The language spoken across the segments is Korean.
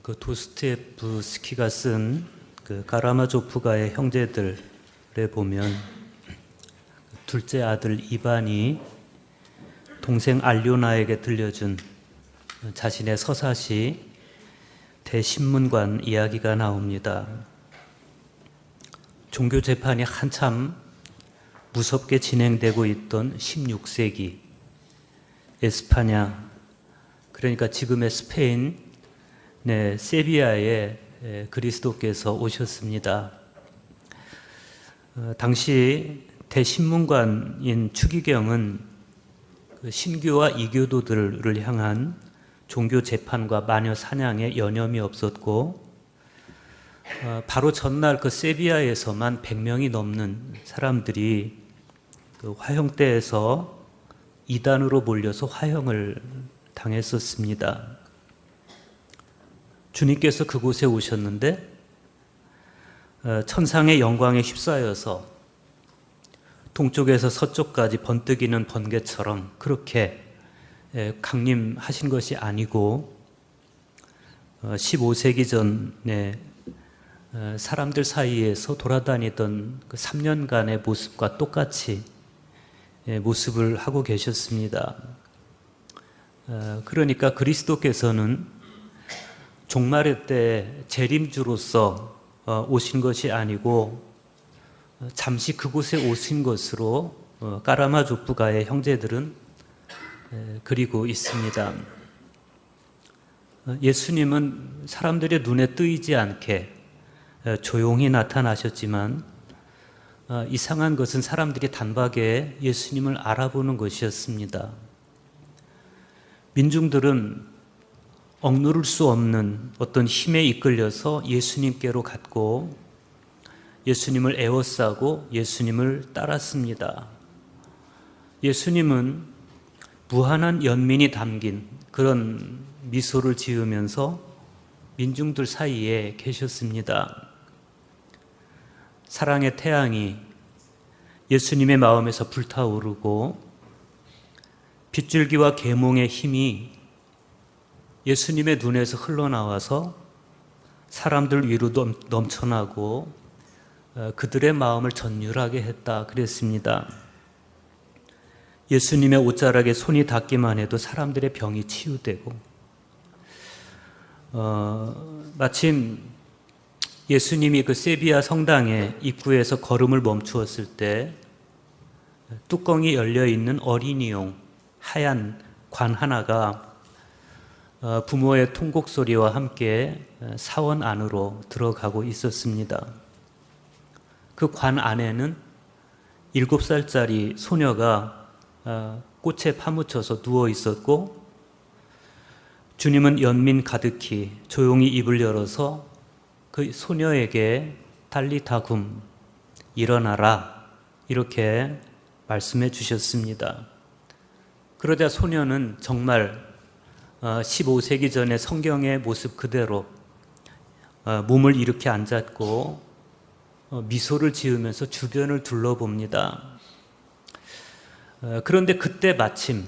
그 도스토옙스키가 쓴 그 가라마조프가의 형제들에 보면 둘째 아들 이반이 동생 알료나에게 들려준 자신의 서사시 대신문관 이야기가 나옵니다. 종교 재판이 한참 무섭게 진행되고 있던 16세기 에스파냐, 그러니까 지금의 스페인 세비야에 그리스도께서 오셨습니다. 당시 대신문관인 추기경은 신교와 이교도들을 향한 종교 재판과 마녀 사냥에 여념이 없었고, 바로 전날 그 세비야에서만 100명이 넘는 사람들이 그 화형대에서 이단으로 몰려서 화형을 당했었습니다. 주님께서 그곳에 오셨는데 천상의 영광에 휩싸여서 동쪽에서 서쪽까지 번뜩이는 번개처럼 그렇게 강림하신 것이 아니고 15세기 전에 사람들 사이에서 돌아다니던 그 3년간의 모습과 똑같이 모습을 하고 계셨습니다. 그러니까 그리스도께서는 종말의 때 재림주로서 오신 것이 아니고 잠시 그곳에 오신 것으로 가라마조프가의 형제들은 그리고 있습니다. 예수님은 사람들의 눈에 뜨이지 않게 조용히 나타나셨지만 이상한 것은 사람들이 단박에 예수님을 알아보는 것이었습니다. 민중들은 억누를 수 없는 어떤 힘에 이끌려서 예수님께로 갔고 예수님을 에워싸고 예수님을 따랐습니다. 예수님은 무한한 연민이 담긴 그런 미소를 지으면서 민중들 사이에 계셨습니다. 사랑의 태양이 예수님의 마음에서 불타오르고 빗줄기와 계몽의 힘이 예수님의 눈에서 흘러나와서 사람들 위로 넘쳐나고 그들의 마음을 전율하게 했다 그랬습니다. 예수님의 옷자락에 손이 닿기만 해도 사람들의 병이 치유되고 마침 예수님이 그 세비야 성당의 입구에서 걸음을 멈추었을 때 뚜껑이 열려있는 어린이용 하얀 관 하나가 부모의 통곡 소리와 함께 사원 안으로 들어가고 있었습니다. 그 관 안에는 7살짜리 소녀가 꽃에 파묻혀서 누워 있었고, 주님은 연민 가득히 조용히 입을 열어서 그 소녀에게 달리타굼, 일어나라, 이렇게 말씀해 주셨습니다. 그러자 소녀는 정말 15세기 전의 성경의 모습 그대로 몸을 이렇게 앉았고 미소를 지으면서 주변을 둘러봅니다. 그런데 그때 마침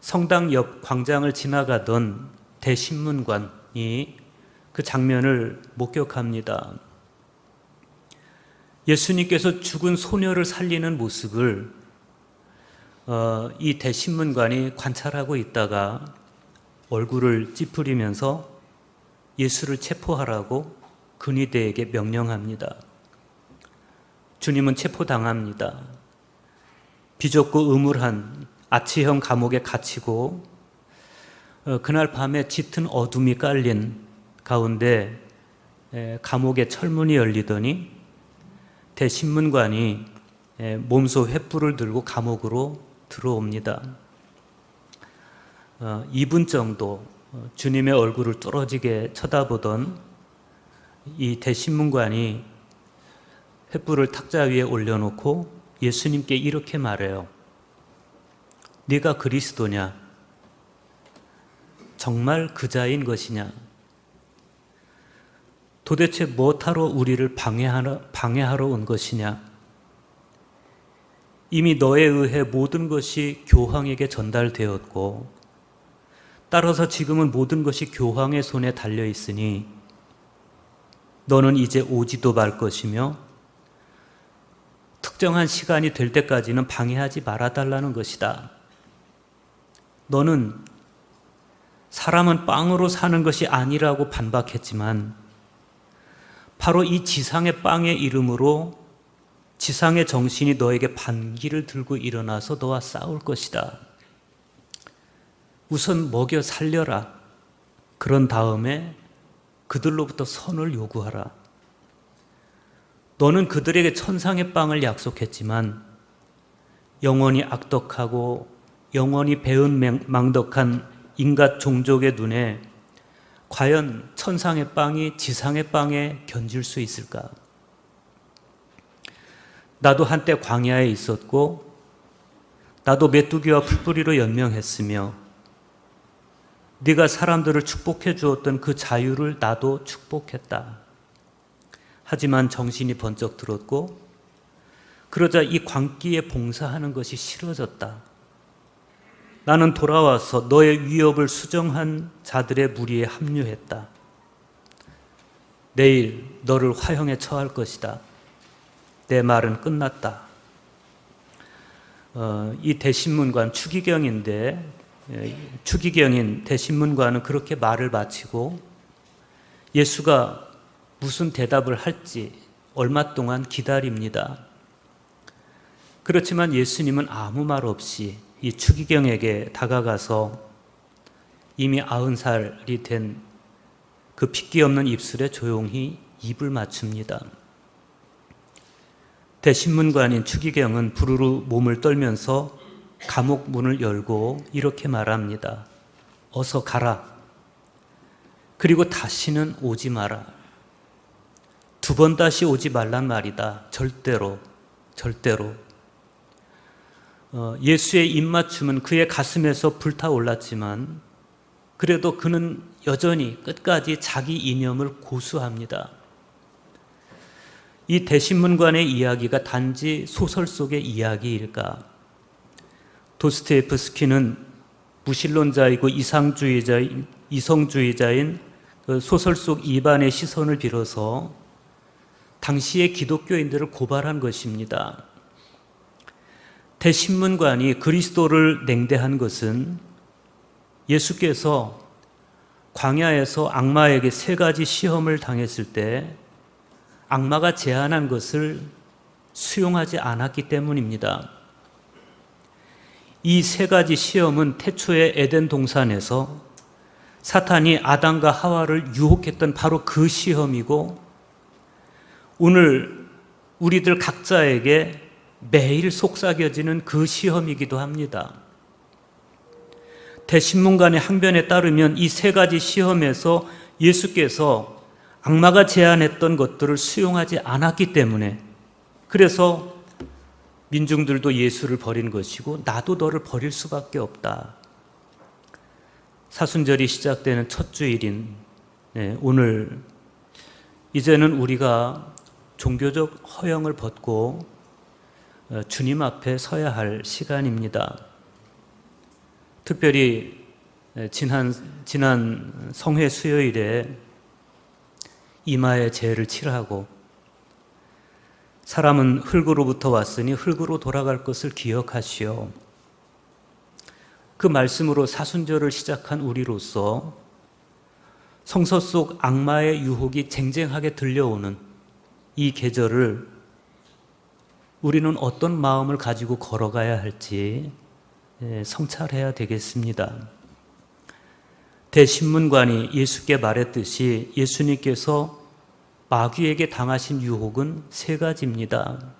성당 옆 광장을 지나가던 대신문관이 그 장면을 목격합니다. 예수님께서 죽은 소녀를 살리는 모습을 이 대신문관이 관찰하고 있다가 얼굴을 찌푸리면서 예수를 체포하라고 근위대에게 명령합니다. 주님은 체포당합니다. 비좁고 음울한 아치형 감옥에 갇히고 그날 밤에 짙은 어둠이 깔린 가운데 감옥의 철문이 열리더니 대신문관이 몸소 횃불을 들고 감옥으로 들어옵니다. 2분 정도 주님의 얼굴을 뚫어지게 쳐다보던 이 대신문관이 횃불을 탁자 위에 올려놓고 예수님께 이렇게 말해요. 네가 그리스도냐? 정말 그자인 것이냐? 도대체 무엇하러 우리를 방해하러 온 것이냐? 이미 너에 의해 모든 것이 교황에게 전달되었고 따라서 지금은 모든 것이 교황의 손에 달려 있으니 너는 이제 오지도 말 것이며 특정한 시간이 될 때까지는 방해하지 말아달라는 것이다. 너는 사람은 빵으로 사는 것이 아니라고 반박했지만 바로 이 지상의 빵의 이름으로 지상의 정신이 너에게 반기를 들고 일어나서 너와 싸울 것이다. 우선 먹여 살려라. 그런 다음에 그들로부터 선을 요구하라. 너는 그들에게 천상의 빵을 약속했지만 영원히 악독하고 영원히 배은망덕한 인간 종족의 눈에 과연 천상의 빵이 지상의 빵에 견줄 수 있을까? 나도 한때 광야에 있었고 나도 메뚜기와 풀뿌리로 연명했으며 네가 사람들을 축복해 주었던 그 자유를 나도 축복했다. 하지만 정신이 번쩍 들었고 그러자 이 광기에 봉사하는 것이 싫어졌다. 나는 돌아와서 너의 위협을 수정한 자들의 무리에 합류했다. 내일 너를 화형에 처할 것이다. 내 말은 끝났다. 이 대신문관 추기경인데 추기경인 대신문관은 그렇게 말을 마치고 예수가 무슨 대답을 할지 얼마 동안 기다립니다. 그렇지만 예수님은 아무 말 없이 이 추기경에게 다가가서 이미 90살이 된 그 핏기 없는 입술에 조용히 입을 맞춥니다. 대신문관인 추기경은 부르르 몸을 떨면서 감옥 문을 열고 이렇게 말합니다. 어서 가라. 그리고 다시는 오지 마라. 2번 다시 오지 말란 말이다. 절대로. 예수의 입맞춤은 그의 가슴에서 불타올랐지만 그래도 그는 여전히 끝까지 자기 이념을 고수합니다. 이 대신문관의 이야기가 단지 소설 속의 이야기일까? 도스토옙스키는 무신론자이고 이성주의자인 그 소설 속 이반의 시선을 빌어서 당시의 기독교인들을 고발한 것입니다. 대신문관이 그리스도를 냉대한 것은 예수께서 광야에서 악마에게 3가지 시험을 당했을 때 악마가 제안한 것을 수용하지 않았기 때문입니다. 이 3가지 시험은 태초의 에덴 동산에서 사탄이 아담과 하와를 유혹했던 바로 그 시험이고 오늘 우리들 각자에게 매일 속삭여지는 그 시험이기도 합니다. 대신문관의 항변에 따르면 이 3가지 시험에서 예수께서 악마가 제안했던 것들을 수용하지 않았기 때문에 그래서 민중들도 예수를 버린 것이고 나도 너를 버릴 수밖에 없다. 사순절이 시작되는 첫 주일인 오늘 이제는 우리가 종교적 허영을 벗고 주님 앞에 서야 할 시간입니다. 특별히 지난 성회 수요일에 이마에 죄를 칠하고 사람은 흙으로부터 왔으니 흙으로 돌아갈 것을 기억하시오. 그 말씀으로 사순절을 시작한 우리로서 성서 속 악마의 유혹이 쟁쟁하게 들려오는 이 계절을 우리는 어떤 마음을 가지고 걸어가야 할지 성찰해야 되겠습니다. 대신문관이 예수께 말했듯이 예수님께서 마귀에게 당하신 유혹은 3가지입니다.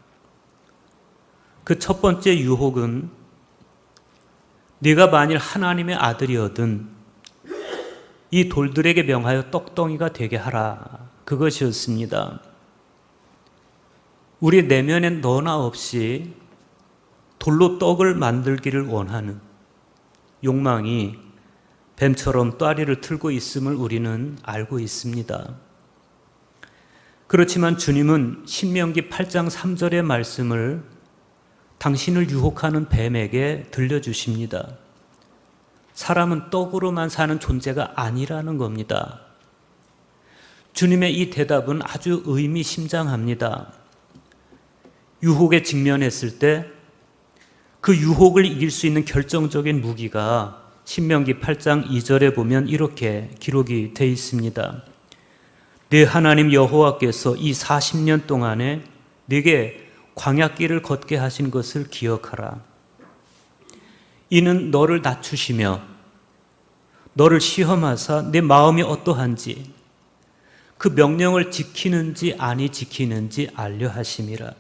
그 첫 번째 유혹은 네가 만일 하나님의 아들이거든 이 돌들에게 명하여 떡덩이가 되게 하라. 그것이었습니다. 우리 내면엔 너나 없이 돌로 떡을 만들기를 원하는 욕망이 뱀처럼 또아리를 틀고 있음을 우리는 알고 있습니다. 그렇지만 주님은 신명기 8장 3절의 말씀을 당신을 유혹하는 뱀에게 들려주십니다. 사람은 떡으로만 사는 존재가 아니라는 겁니다. 주님의 이 대답은 아주 의미심장합니다. 유혹에 직면했을 때 그 유혹을 이길 수 있는 결정적인 무기가 신명기 8장 2절에 보면 이렇게 기록이 되어 있습니다. 네 하나님 여호와께서 이 40년 동안에 네게 광야길을 걷게 하신 것을 기억하라. 이는 너를 낮추시며 너를 시험하사 내 마음이 어떠한지 그 명령을 지키는지 아니 지키는지 알려 하심이라.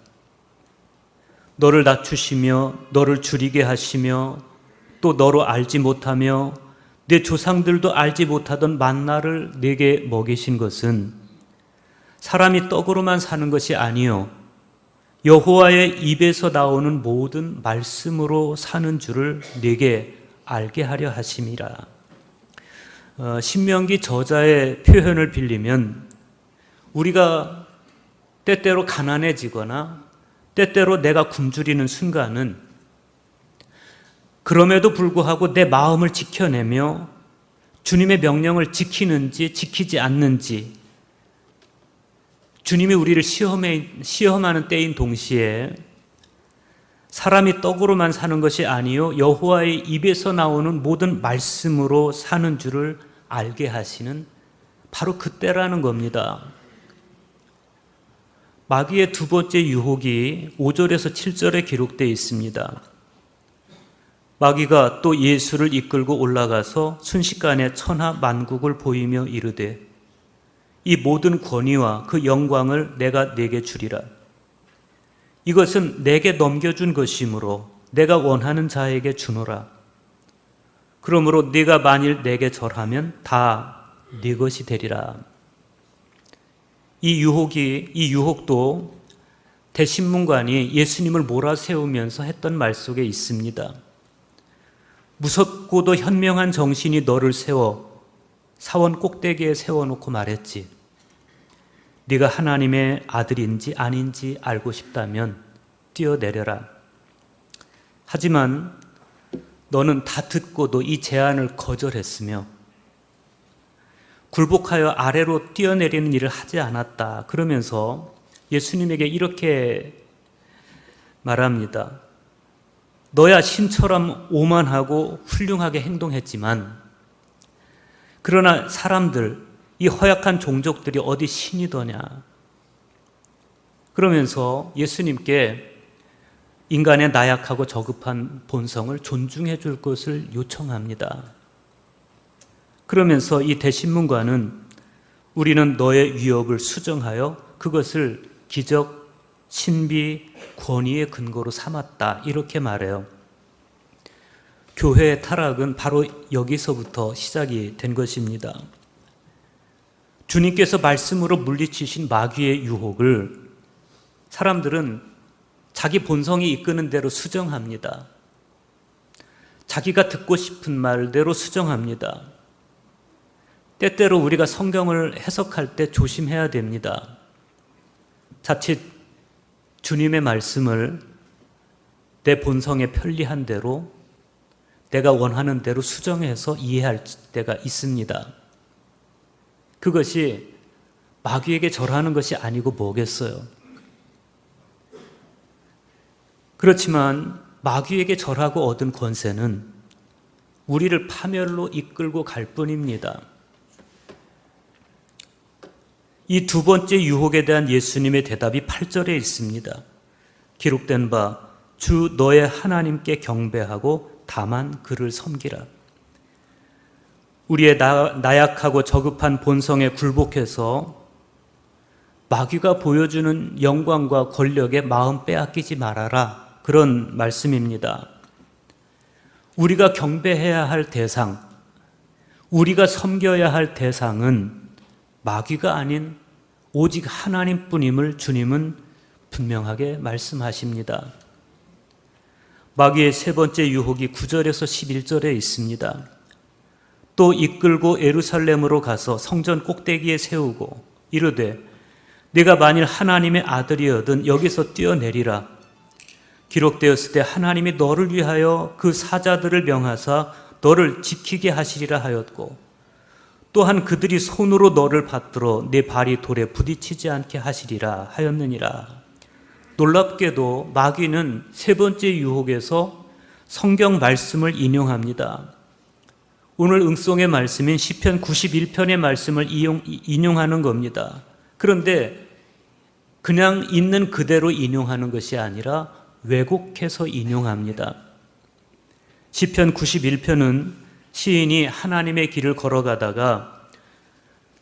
너를 낮추시며 너를 줄이게 하시며 또 너로 알지 못하며 내 조상들도 알지 못하던 만나를 네게 먹이신 것은 사람이 떡으로만 사는 것이 아니요 여호와의 입에서 나오는 모든 말씀으로 사는 줄을 네게 알게 하려 하심이라. 신명기 저자의 표현을 빌리면 우리가 때때로 가난해지거나 때때로 내가 굶주리는 순간은 그럼에도 불구하고 내 마음을 지켜내며 주님의 명령을 지키는지 지키지 않는지 주님이 우리를 시험하는 때인 동시에 사람이 떡으로만 사는 것이 아니요 여호와의 입에서 나오는 모든 말씀으로 사는 줄을 알게 하시는 바로 그때라는 겁니다. 마귀의 두 번째 유혹이 5절에서 7절에 기록되어 있습니다. 마귀가 또 예수를 이끌고 올라가서 순식간에 천하 만국을 보이며 이르되 이 모든 권위와 그 영광을 내가 네게 주리라. 이것은 내게 넘겨준 것이므로 내가 원하는 자에게 주노라. 그러므로 네가 만일 내게 절하면 다 네 것이 되리라. 이 유혹도 대신문관이 예수님을 몰아세우면서 했던 말 속에 있습니다. 무섭고도 현명한 정신이 너를 세워 사원 꼭대기에 세워놓고 말했지. 네가 하나님의 아들인지 아닌지 알고 싶다면 뛰어내려라. 하지만 너는 다 듣고도 이 제안을 거절했으며 굴복하여 아래로 뛰어내리는 일을 하지 않았다. 그러면서 예수님에게 이렇게 말합니다. 너야 신처럼 오만하고 훌륭하게 행동했지만 그러나 사람들, 이 허약한 종족들이 어디 신이더냐. 그러면서 예수님께 인간의 나약하고 저급한 본성을 존중해 줄 것을 요청합니다. 그러면서 이 대신문관은 우리는 너의 위협을 수정하여 그것을 기적, 신비, 권위의 근거로 삼았다. 이렇게 말해요. 교회의 타락은 바로 여기서부터 시작이 된 것입니다. 주님께서 말씀으로 물리치신 마귀의 유혹을 사람들은 자기 본성이 이끄는 대로 수정합니다. 자기가 듣고 싶은 말대로 수정합니다. 때때로 우리가 성경을 해석할 때 조심해야 됩니다. 자칫 주님의 말씀을 내 본성에 편리한 대로 내가 원하는 대로 수정해서 이해할 때가 있습니다. 그것이 마귀에게 절하는 것이 아니고 뭐겠어요? 그렇지만 마귀에게 절하고 얻은 권세는 우리를 파멸로 이끌고 갈 뿐입니다. 이 두 번째 유혹에 대한 예수님의 대답이 8절에 있습니다. 기록된 바 주 너의 하나님께 경배하고 다만 그를 섬기라. 우리의 나약하고 저급한 본성에 굴복해서 마귀가 보여주는 영광과 권력에 마음 빼앗기지 말아라. 그런 말씀입니다. 우리가 경배해야 할 대상, 우리가 섬겨야 할 대상은 마귀가 아닌 오직 하나님뿐임을 주님은 분명하게 말씀하십니다. 마귀의 세 번째 유혹이 9절에서 11절에 있습니다. 또 이끌고 예루살렘으로 가서 성전 꼭대기에 세우고 이르되 네가 만일 하나님의 아들이거든 여기서 뛰어내리라. 기록되었을 때 하나님이 너를 위하여 그 사자들을 명하사 너를 지키게 하시리라 하였고 또한 그들이 손으로 너를 받들어 내 발이 돌에 부딪히지 않게 하시리라 하였느니라. 놀랍게도 마귀는 세 번째 유혹에서 성경 말씀을 인용합니다. 오늘 응송의 말씀인 시편 91편의 말씀을 인용하는 겁니다. 그런데 그냥 있는 그대로 인용하는 것이 아니라 왜곡해서 인용합니다. 시편 91편은 시인이 하나님의 길을 걸어가다가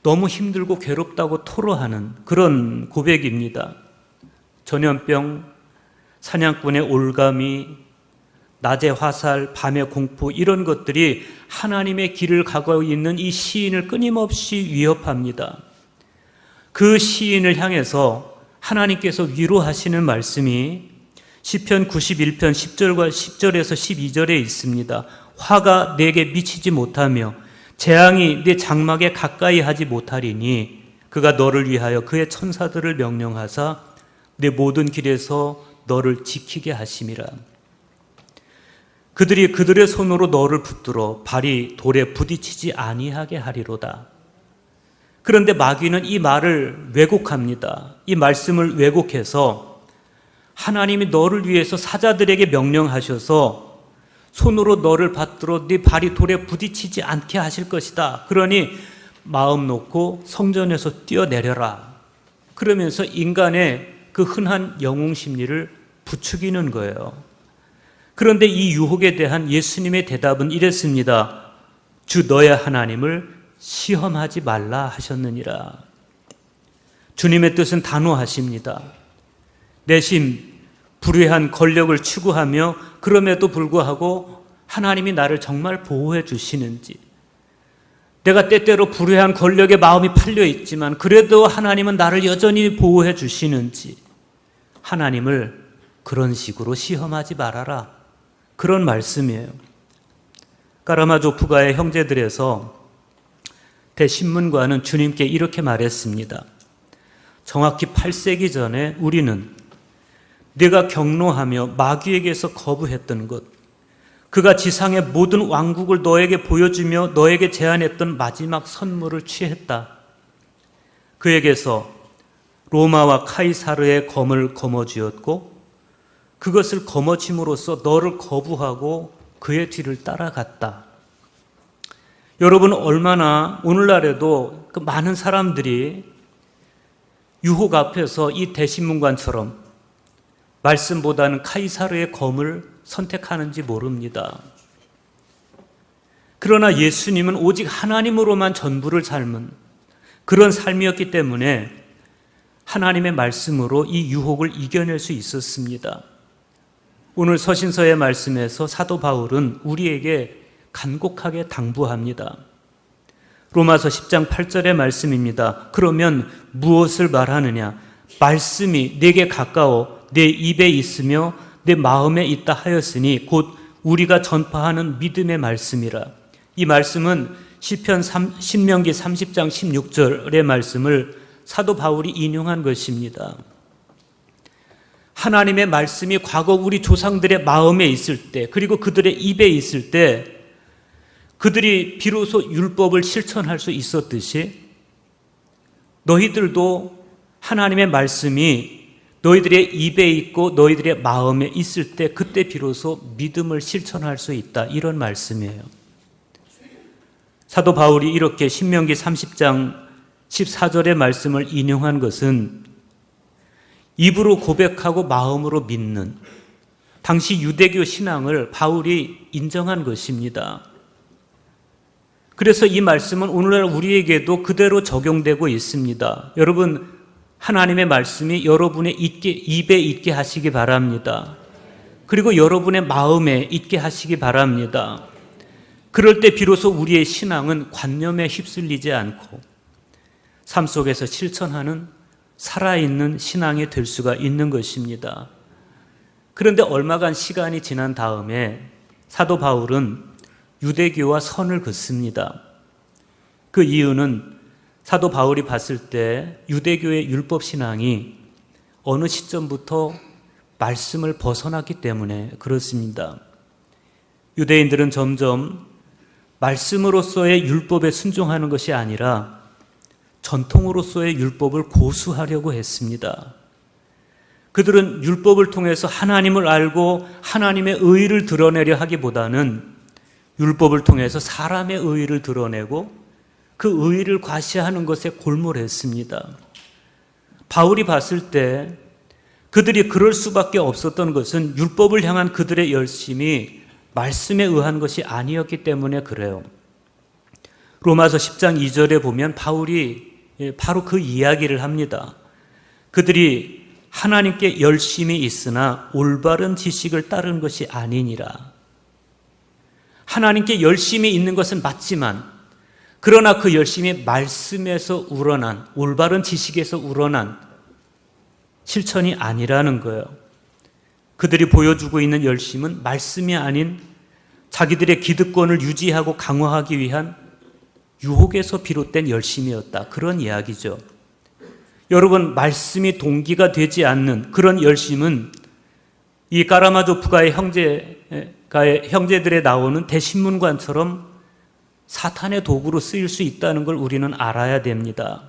너무 힘들고 괴롭다고 토로하는 그런 고백입니다. 전염병, 사냥꾼의 올가미, 낮의 화살, 밤의 공포 이런 것들이 하나님의 길을 가고 있는 이 시인을 끊임없이 위협합니다. 그 시인을 향해서 하나님께서 위로하시는 말씀이 시편 91편 10절에서 12절에 있습니다. 화가 내게 미치지 못하며 재앙이 내 장막에 가까이 하지 못하리니 그가 너를 위하여 그의 천사들을 명령하사 내 모든 길에서 너를 지키게 하심이라. 그들이 그들의 손으로 너를 붙들어 발이 돌에 부딪히지 아니하게 하리로다. 그런데 마귀는 이 말을 왜곡합니다. 이 말씀을 왜곡해서 하나님이 너를 위해서 사자들에게 명령하셔서 손으로 너를 받들어 네 발이 돌에 부딪히지 않게 하실 것이다. 그러니 마음 놓고 성전에서 뛰어내려라. 그러면서 인간의 그 흔한 영웅 심리를 부추기는 거예요. 그런데 이 유혹에 대한 예수님의 대답은 이랬습니다. 주 너의 하나님을 시험하지 말라 하셨느니라. 주님의 뜻은 단호하십니다. 내심 불의한 권력을 추구하며 그럼에도 불구하고 하나님이 나를 정말 보호해 주시는지, 내가 때때로 불의한 권력에 마음이 팔려 있지만 그래도 하나님은 나를 여전히 보호해 주시는지, 하나님을 그런 식으로 시험하지 말아라. 그런 말씀이에요. 까라마조프가의 형제들에서 대신문관은 주님께 이렇게 말했습니다. 정확히 8세기 전에 우리는 네가 경노하며 마귀에게서 거부했던 것, 그가 지상의 모든 왕국을 너에게 보여주며 너에게 제안했던 마지막 선물을 취했다. 그에게서 로마와 카이사르의 검을 거머쥐었고 그것을 거머쥰으로써 너를 거부하고 그의 뒤를 따라갔다. 여러분, 얼마나 오늘날에도 그 많은 사람들이 유혹 앞에서 이 대신문관처럼 말씀보다는 카이사르의 검을 선택하는지 모릅니다. 그러나 예수님은 오직 하나님으로만 전부를 삶은 그런 삶이었기 때문에 하나님의 말씀으로 이 유혹을 이겨낼 수 있었습니다. 오늘 서신서의 말씀에서 사도 바울은 우리에게 간곡하게 당부합니다. 로마서 10장 8절의 말씀입니다. 그러면 무엇을 말하느냐? 말씀이 내게 가까워 내 입에 있으며 내 마음에 있다 하였으니 곧 우리가 전파하는 믿음의 말씀이라. 이 말씀은 신명기 30장 16절의 말씀을 사도 바울이 인용한 것입니다. 하나님의 말씀이 과거 우리 조상들의 마음에 있을 때, 그리고 그들의 입에 있을 때 그들이 비로소 율법을 실천할 수 있었듯이 너희들도 하나님의 말씀이 너희들의 입에 있고 너희들의 마음에 있을 때 그때 비로소 믿음을 실천할 수 있다. 이런 말씀이에요. 사도 바울이 이렇게 신명기 30장 14절의 말씀을 인용한 것은 입으로 고백하고 마음으로 믿는 당시 유대교 신앙을 바울이 인정한 것입니다. 그래서 이 말씀은 오늘날 우리에게도 그대로 적용되고 있습니다. 여러분, 하나님의 말씀이 여러분의 입에 있게 하시기 바랍니다. 그리고 여러분의 마음에 있게 하시기 바랍니다. 그럴 때 비로소 우리의 신앙은 관념에 휩쓸리지 않고 삶 속에서 실천하는 살아있는 신앙이 될 수가 있는 것입니다. 그런데 얼마간 시간이 지난 다음에 사도 바울은 유대교와 선을 긋습니다. 그 이유는 사도 바울이 봤을 때 유대교의 율법 신앙이 어느 시점부터 말씀을 벗어났기 때문에 그렇습니다. 유대인들은 점점 말씀으로서의 율법에 순종하는 것이 아니라 전통으로서의 율법을 고수하려고 했습니다. 그들은 율법을 통해서 하나님을 알고 하나님의 의의를 드러내려 하기보다는 율법을 통해서 사람의 의의를 드러내고 그 의의를 과시하는 것에 골몰했습니다. 바울이 봤을 때 그들이 그럴 수밖에 없었던 것은 율법을 향한 그들의 열심이 말씀에 의한 것이 아니었기 때문에 그래요. 로마서 10장 2절에 보면 바울이 바로 그 이야기를 합니다. 그들이 하나님께 열심이 있으나 올바른 지식을 따른 것이 아니니라. 하나님께 열심이 있는 것은 맞지만 그러나 그 열심이 말씀에서 우러난, 올바른 지식에서 우러난 실천이 아니라는 거예요. 그들이 보여주고 있는 열심은 말씀이 아닌 자기들의 기득권을 유지하고 강화하기 위한 유혹에서 비롯된 열심이었다. 그런 이야기죠. 여러분, 말씀이 동기가 되지 않는 그런 열심은 이 까라마조프가의 형제들에 나오는 대신문관처럼 사탄의 도구로 쓰일 수 있다는 걸 우리는 알아야 됩니다.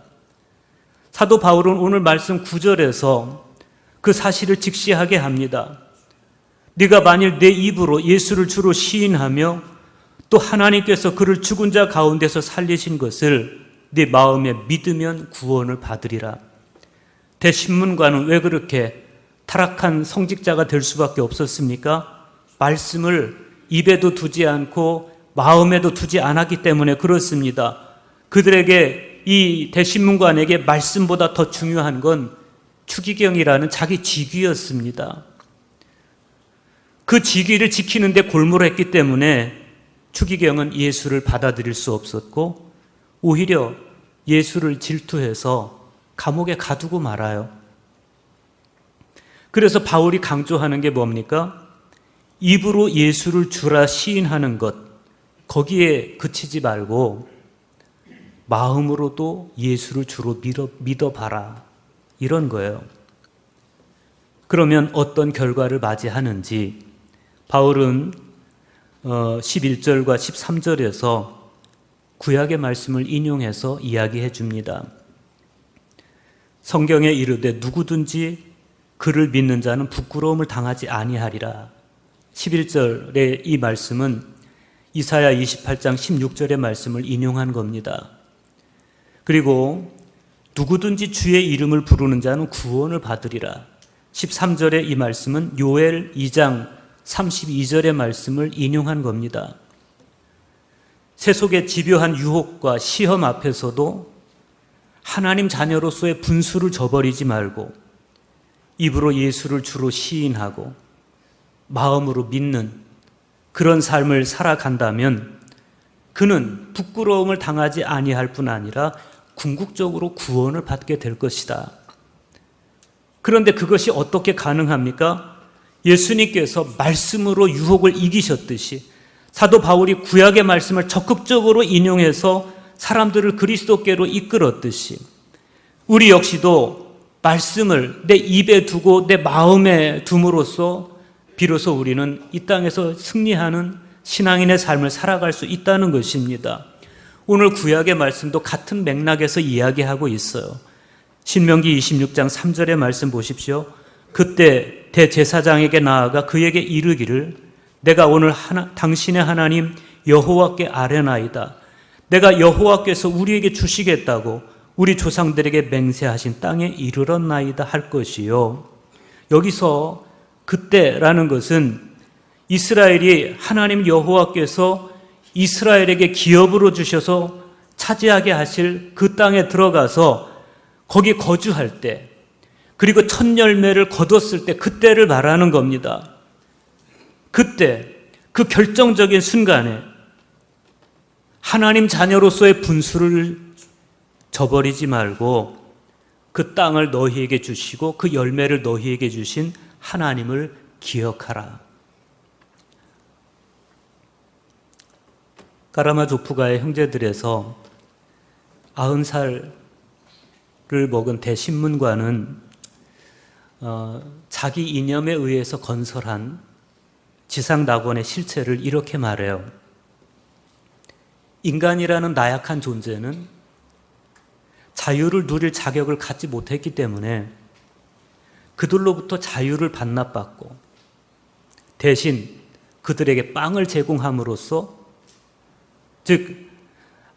사도 바울은 오늘 말씀 9절에서 그 사실을 직시하게 합니다. 네가 만일 내 입으로 예수를 주로 시인하며 또 하나님께서 그를 죽은 자 가운데서 살리신 것을 네 마음에 믿으면 구원을 받으리라. 대신문관은 왜 그렇게 타락한 성직자가 될 수밖에 없었습니까? 말씀을 입에도 두지 않고 마음에도 두지 않았기 때문에 그렇습니다. 그들에게 이 대신문관에게 말씀보다 더 중요한 건 추기경이라는 자기 직위였습니다. 그 직위를 지키는데 골몰했기 때문에 추기경은 예수를 받아들일 수 없었고 오히려 예수를 질투해서 감옥에 가두고 말아요. 그래서 바울이 강조하는 게 뭡니까? 입으로 예수를 주라 시인하는 것, 거기에 그치지 말고 마음으로도 예수를 주로 믿어봐라. 이런 거예요. 그러면 어떤 결과를 맞이하는지 바울은 11절과 13절에서 구약의 말씀을 인용해서 이야기해 줍니다. 성경에 이르되 누구든지 그를 믿는 자는 부끄러움을 당하지 아니하리라. 11절의 이 말씀은 이사야 28장 16절의 말씀을 인용한 겁니다. 그리고 누구든지 주의 이름을 부르는 자는 구원을 받으리라. 13절의 이 말씀은 요엘 2장 32절의 말씀을 인용한 겁니다. 세속의 집요한 유혹과 시험 앞에서도 하나님 자녀로서의 분수를 저버리지 말고 입으로 예수를 주로 시인하고 마음으로 믿는 그런 삶을 살아간다면 그는 부끄러움을 당하지 아니할 뿐 아니라 궁극적으로 구원을 받게 될 것이다. 그런데 그것이 어떻게 가능합니까? 예수님께서 말씀으로 유혹을 이기셨듯이 사도 바울이 구약의 말씀을 적극적으로 인용해서 사람들을 그리스도께로 이끌었듯이 우리 역시도 말씀을 내 입에 두고 내 마음에 둠으로써 비로소 우리는 이 땅에서 승리하는 신앙인의 삶을 살아갈 수 있다는 것입니다. 오늘 구약의 말씀도 같은 맥락에서 이야기하고 있어요. 신명기 26장 3절의 말씀 보십시오. 그때 대제사장에게 나아가 그에게 이르기를 내가 오늘 당신의 하나님 여호와께 아뢰나이다. 내가 여호와께서 우리에게 주시겠다고 우리 조상들에게 맹세하신 땅에 이르렀나이다 할 것이요. 여기서 그때라는 것은 이스라엘이 하나님 여호와께서 이스라엘에게 기업으로 주셔서 차지하게 하실 그 땅에 들어가서 거기 거주할 때 그리고 첫 열매를 거뒀을 때 그때를 말하는 겁니다. 그때 그 결정적인 순간에 하나님 자녀로서의 분수를 저버리지 말고 그 땅을 너희에게 주시고 그 열매를 너희에게 주신 하나님을 기억하라. 까라마조프가의 형제들에서 90살을 먹은 대신문관은 자기 이념에 의해서 건설한 지상낙원의 실체를 이렇게 말해요. 인간이라는 나약한 존재는 자유를 누릴 자격을 갖지 못했기 때문에 그들로부터 자유를 반납받고 대신 그들에게 빵을 제공함으로써, 즉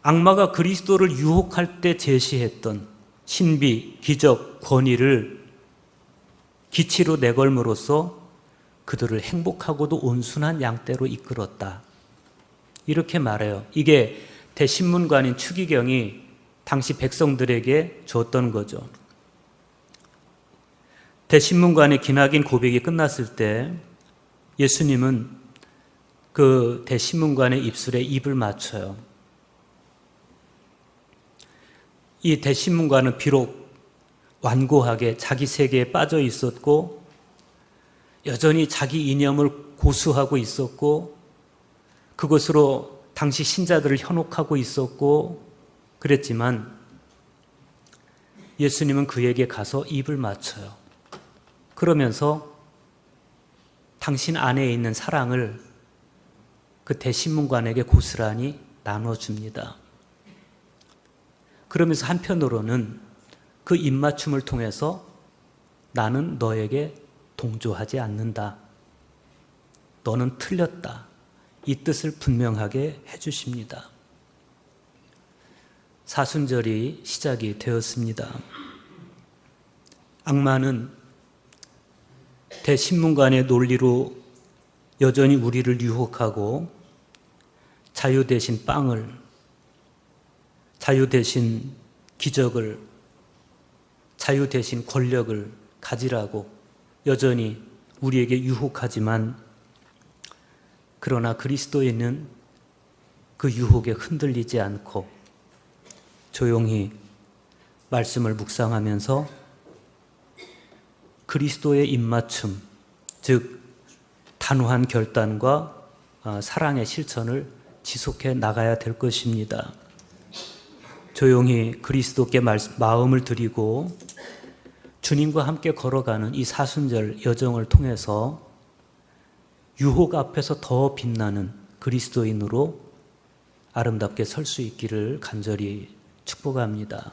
악마가 그리스도를 유혹할 때 제시했던 신비, 기적, 권위를 기치로 내걸므로써 그들을 행복하고도 온순한 양떼로 이끌었다. 이렇게 말해요. 이게 대신문관인 추기경이 당시 백성들에게 줬던 거죠. 대신문관의 기나긴 고백이 끝났을 때 예수님은 그 대신문관의 입술에 입을 맞춰요. 이 대신문관은 비록 완고하게 자기 세계에 빠져 있었고 여전히 자기 이념을 고수하고 있었고 그것으로 당시 신자들을 현혹하고 있었고 그랬지만 예수님은 그에게 가서 입을 맞춰요. 그러면서 당신 안에 있는 사랑을 그 대신문관에게 고스란히 나눠줍니다. 그러면서 한편으로는 그 입맞춤을 통해서 나는 너에게 동조하지 않는다. 너는 틀렸다. 이 뜻을 분명하게 해주십니다. 사순절이 시작이 되었습니다. 악마는 대신문관의 논리로 여전히 우리를 유혹하고 자유 대신 빵을, 자유 대신 기적을, 자유 대신 권력을 가지라고 여전히 우리에게 유혹하지만 그러나 그리스도인은 그 유혹에 흔들리지 않고 조용히 말씀을 묵상하면서 그리스도의 입맞춤, 즉 단호한 결단과 사랑의 실천을 지속해 나가야 될 것입니다. 조용히 그리스도께 마음을 드리고 주님과 함께 걸어가는 이 사순절 여정을 통해서 유혹 앞에서 더 빛나는 그리스도인으로 아름답게 설 수 있기를 간절히 축복합니다.